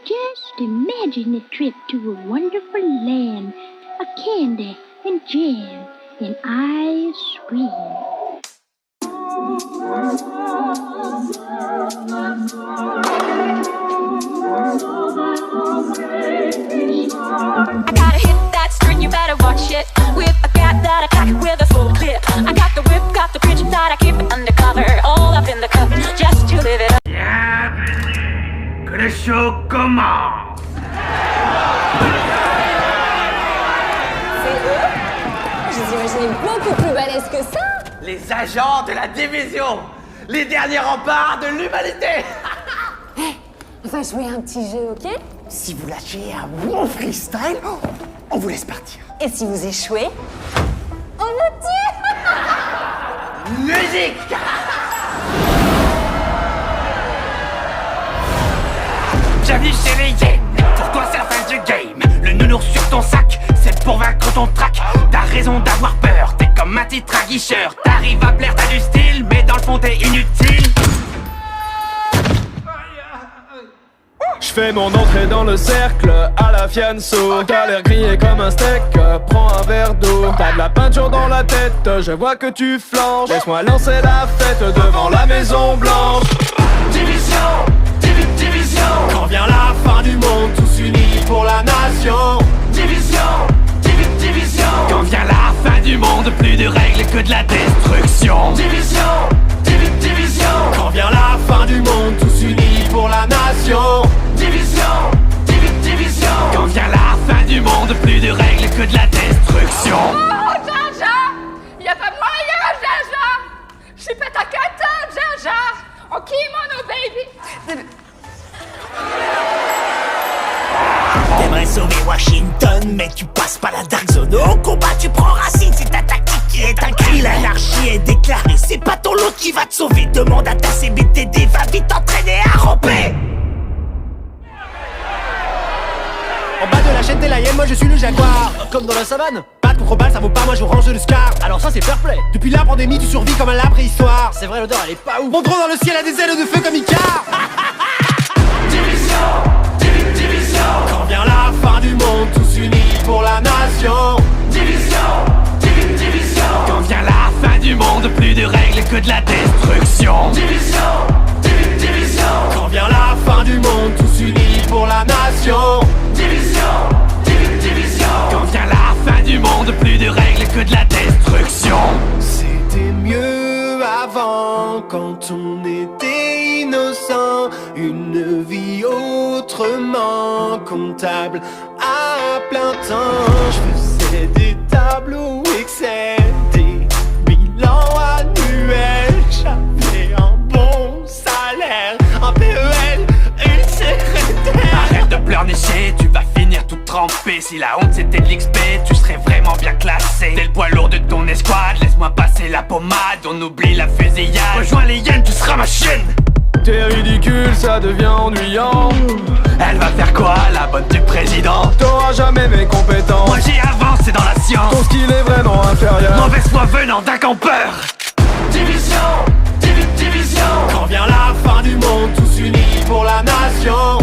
Just imagine the trip to a wonderful land of candy and jam and ice cream. I gotta hit that string, you better watch it. With a cat that I pack with a full clip. I got the whip, got the bitch that I keep it undercover. All up in the cup, just to live it up. Bienvenue, que le show commence. C'est eux? Je les imaginais beaucoup plus balèzes que ça. Les agents de la division, les derniers remparts de l'humanité. On va jouer un petit jeu, ok? Si vous lâchez un bon freestyle, on vous laisse partir. Et si vous échouez, on vous tue. Musique. Bienvenue chez les Yen. Pour toi c'est la fin du game. Le nounours sur ton sac, c'est pour vaincre ton trac. T'as raison d'avoir peur, t'es comme un titre à guicheur. T'arrives à plaire, t'as du style, mais dans le fond t'es inutile. J'fais mon entrée dans le cercle à la fianso. T'as l'air grillé comme un steak, prends un verre d'eau. T'as de la peinture dans la tête, je vois que tu flanches. Laisse-moi lancer la fête devant la Maison Blanche. Division, division. Quand vient la fin du monde, tous unis pour la nation. Division, division. Quand vient la fin du monde, plus de règles que de la destruction. Division, division. Quand vient la fin du monde, tous unis pour la nation. Division, division. Quand vient la fin du monde, plus de règles que de la destruction. Oh, Ginja! Y'a pas moyen, Ginja! J'suis pas ta cata, Ginja! En kimono, baby! T'aimerais sauver Washington, mais tu passes pas la Dark Zone. Au combat, tu prends racine, c'est ta tactique qui est un cri. L'anarchie est déclarée, c'est pas ton lot qui va te sauver. Demande à ta CBTD, va vite t'entraîner à ramper. En bas de la chaîne, t'es la hyène, moi je suis le jaguar. Comme dans la savane. Batte contre balle, ça vaut pas, moi je range le scar. Alors ça c'est fair play. Depuis la pandémie, tu survis comme à la préhistoire. C'est vrai, l'odeur elle est pas ouf. Mon drone dans le ciel a des ailes de feu comme Icar. Division, division. Quand vient la fin du monde, tous unis pour la nation. Division, division. Quand vient la fin du monde, plus de règles que de la destruction. Division, division. Quand vient la fin du monde, tous unis pour la nation. Division, division. Quand vient la fin du monde, plus de règles que de la destruction. C'était mieux avant, quand on était innocent. Une vie autrement comptable à plein temps. Je faisais des tableaux Excel, des bilans annuels. J'avais un bon salaire, un PEL, une secrétaire. Arrête de pleurnicher, tu vas finir tout trempé. Si la honte c'était de l'XP, tu serais vraiment bien classé. T'es le poids lourd de ton escouade, laisse-moi passer la pommade. On oublie la fusillade, rejoins les hyènes, tu seras ma chienne. T'es ridicule, ça devient ennuyant. Elle va faire quoi, la bonne du président? T'auras jamais mes compétences. Moi j'ai avancé dans la science. Ton skill est vraiment inférieur. Mauvaise foi venant d'un campeur. Division, division. Quand vient la fin du monde, tous unis pour la nation.